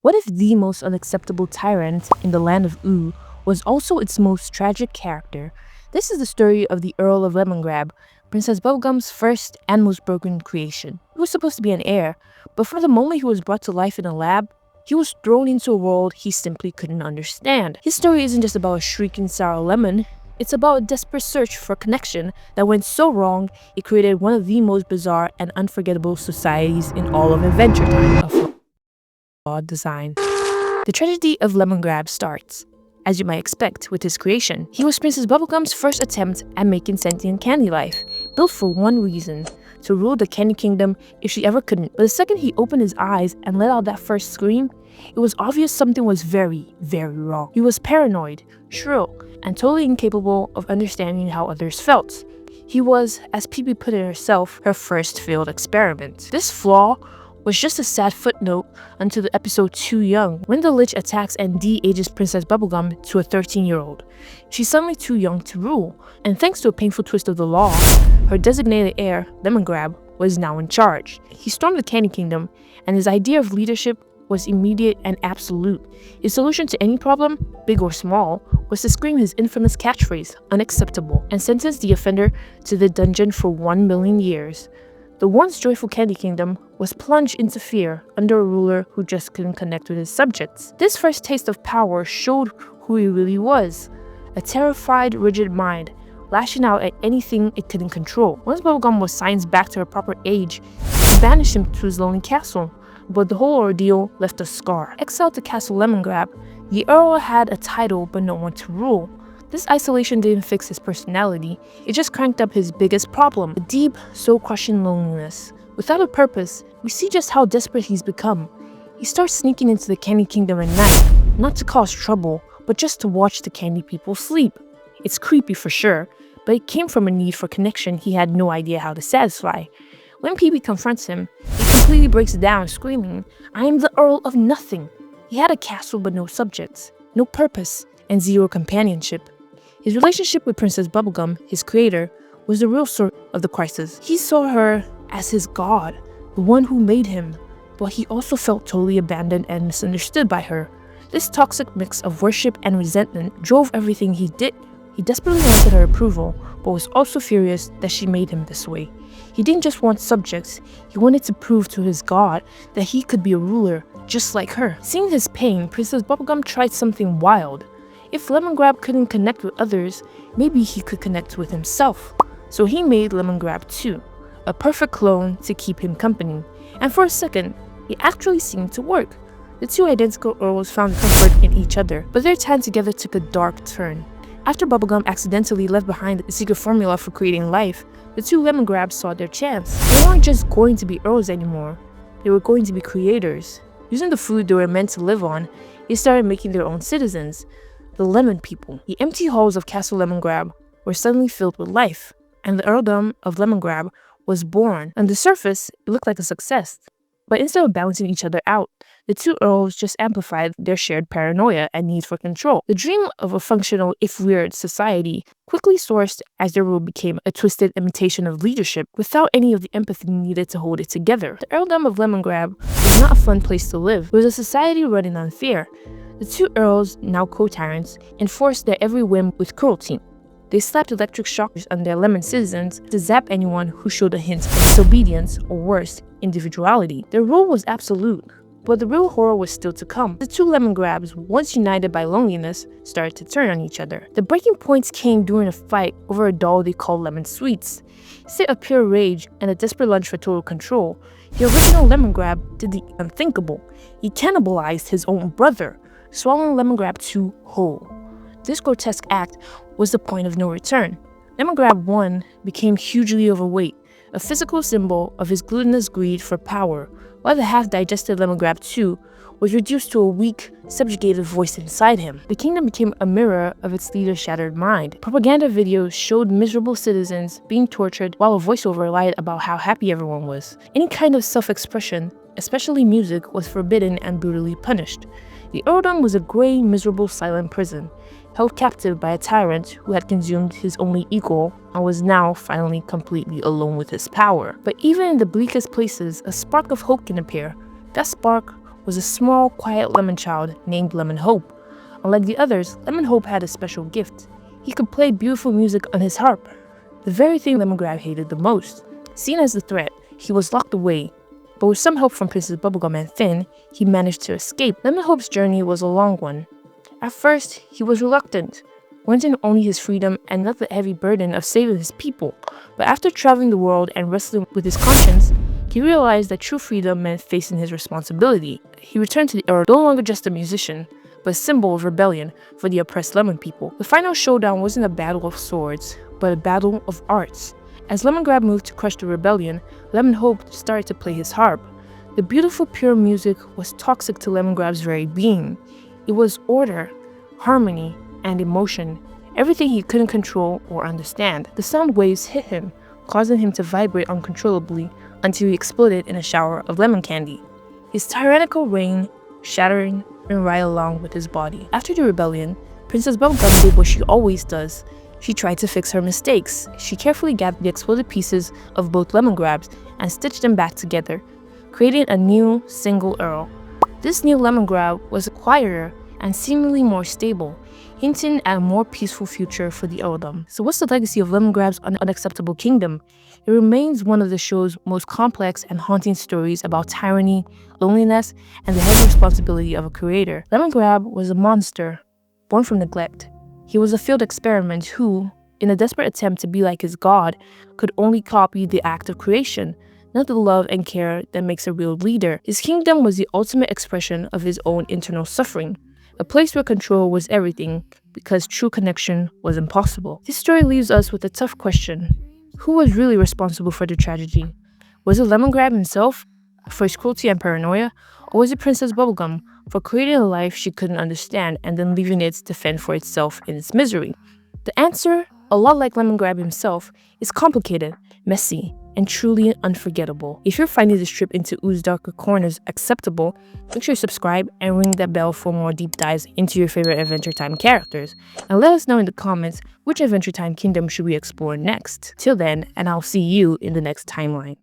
What if the most unacceptable tyrant in the Land of Ooo was also its most tragic character? This is the story of the Earl of Lemongrab, Princess Bubblegum's first and most broken creation. He was supposed to be an heir, but from the moment he was brought to life in a lab, he was thrown into a world he simply couldn't understand. His story isn't just about a shrieking sour lemon, it's about a desperate search for connection that went so wrong, it created one of the most bizarre and unforgettable societies in all of Adventure Time. Flawed design. The tragedy of Lemongrab starts, as you might expect, with his creation. He was Princess Bubblegum's first attempt at making sentient candy life, built for one reason: to rule the Candy Kingdom if she ever couldn't. But the second he opened his eyes and let out that first scream, it was obvious something was very, very wrong. He was paranoid, shrill, and totally incapable of understanding how others felt. He was, as Phoebe put it herself, her first failed experiment. This flaw was just a sad footnote until the episode Too Young, when the Lich attacks and de-ages Princess Bubblegum to a 13-year-old. She's suddenly too young to rule, and thanks to a painful twist of the law, her designated heir, Lemongrab, was now in charge. He stormed the Candy Kingdom, and his idea of leadership was immediate and absolute. His solution to any problem, big or small, was to scream his infamous catchphrase, "Unacceptable," and sentence the offender to the dungeon for 1 million years. The once joyful Candy Kingdom was plunged into fear under a ruler who just couldn't connect with his subjects. This first taste of power showed who he really was: a terrified, rigid mind, lashing out at anything it couldn't control. Once Bubblegum was science back to her proper age, he banished him to his lonely castle, but the whole ordeal left a scar. Exiled to Castle Lemongrab, the Earl had a title but no one to rule. This isolation didn't fix his personality, it just cranked up his biggest problem: a deep, soul-crushing loneliness. Without a purpose, we see just how desperate he's become. He starts sneaking into the Candy Kingdom at night, not to cause trouble, but just to watch the candy people sleep. It's creepy for sure, but it came from a need for connection he had no idea how to satisfy. When Phoebe confronts him, he completely breaks down, screaming, "I am the Earl of Nothing." He had a castle but no subjects, no purpose, and zero companionship. His relationship with Princess Bubblegum, his creator, was the real source of the crisis. He saw her as his god, the one who made him, but he also felt totally abandoned and misunderstood by her. This toxic mix of worship and resentment drove everything he did. He desperately wanted her approval, but was also furious that she made him this way. He didn't just want subjects, he wanted to prove to his god that he could be a ruler just like her. Seeing his pain, Princess Bubblegum tried something wild. If Lemongrab couldn't connect with others, maybe he could connect with himself. So he made Lemongrab 2, a perfect clone to keep him company. And for a second, it actually seemed to work. The two identical Earls found comfort in each other, but their time together took a dark turn. After Bubblegum accidentally left behind the secret formula for creating life, the two Lemongrabs saw their chance. They weren't just going to be Earls anymore, they were going to be creators. Using the food they were meant to live on, they started making their own citizens, the Lemon People. The empty halls of Castle Lemongrab were suddenly filled with life, and the Earldom of Lemongrab was born. On the surface, it looked like a success. But instead of balancing each other out, the two Earls just amplified their shared paranoia and need for control. The dream of a functional, if weird, society quickly soared as their rule became a twisted imitation of leadership without any of the empathy needed to hold it together. The Earldom of Lemongrab was not a fun place to live. It was a society running on fear. The two Earls, now co-tyrants, enforced their every whim with cruelty. They slapped electric shocks on their lemon citizens to zap anyone who showed a hint of disobedience or worse, individuality. Their rule was absolute, but the real horror was still to come. The two Lemongrabs, once united by loneliness, started to turn on each other. The breaking points came during a fight over a doll they called Lemon Sweets. Instead of pure rage and a desperate lunge for total control, the original Lemongrab did the unthinkable. He cannibalized his own brother, swallowing Lemongrab 2 whole. This grotesque act was the point of no return. Lemongrab 1 became hugely overweight, a physical symbol of his gluttonous greed for power, while the half-digested Lemongrab 2 was reduced to a weak, subjugated voice inside him. The kingdom became a mirror of its leader's shattered mind. Propaganda videos showed miserable citizens being tortured while a voiceover lied about how happy everyone was. Any kind of self-expression, especially music, was forbidden and brutally punished. The Earldom was a grey, miserable, silent prison, held captive by a tyrant who had consumed his only equal and was now finally completely alone with his power. But even in the bleakest places, a spark of hope can appear. That spark was a small, quiet lemon child named Lemon Hope. Unlike the others, Lemon Hope had a special gift. He could play beautiful music on his harp, the very thing Lemongrab hated the most. Seen as a threat, he was locked away, but with some help from Princess Bubblegum and Finn, he managed to escape. Lemon Hope's journey was a long one. At first, he was reluctant, wanting only his freedom and not the heavy burden of saving his people. But after traveling the world and wrestling with his conscience, he realized that true freedom meant facing his responsibility. He returned to the Earl, no longer just a musician, but a symbol of rebellion for the oppressed lemon people. The final showdown wasn't a battle of swords, but a battle of arts. As Lemongrab moved to crush the rebellion, Lemon Hope started to play his harp. The beautiful, pure music was toxic to Lemongrab's very being. It was order, harmony, and emotion, everything he couldn't control or understand. The sound waves hit him, causing him to vibrate uncontrollably until he exploded in a shower of lemon candy, his tyrannical reign shattering and right along with his body. After the rebellion, Princess Bubblegum did what she always does. She tried to fix her mistakes. She carefully gathered the exploded pieces of both Lemongrabs and stitched them back together, creating a new, single Earl. This new Lemongrab was quieter and seemingly more stable, hinting at a more peaceful future for the Earldom. So what's the legacy of Lemongrab's Unacceptable Kingdom? It remains one of the show's most complex and haunting stories about tyranny, loneliness, and the heavy responsibility of a creator. Lemongrab was a monster, born from neglect. He was a failed experiment who, in a desperate attempt to be like his god, could only copy the act of creation, not the love and care that makes a real leader. His kingdom was the ultimate expression of his own internal suffering, a place where control was everything because true connection was impossible. This story leaves us with a tough question. Who was really responsible for the tragedy? Was it Lemongrab himself for his cruelty and paranoia, or was it Princess Bubblegum for creating a life she couldn't understand and then leaving it to fend for itself in its misery? The answer, a lot like Lemongrab himself, is complicated, messy, and truly unforgettable. If you're finding this trip into Oo's darker corners acceptable, make sure you subscribe and ring that bell for more deep dives into your favorite Adventure Time characters. And let us know in the comments which Adventure Time kingdom should we explore next. Till then, and I'll see you in the next timeline.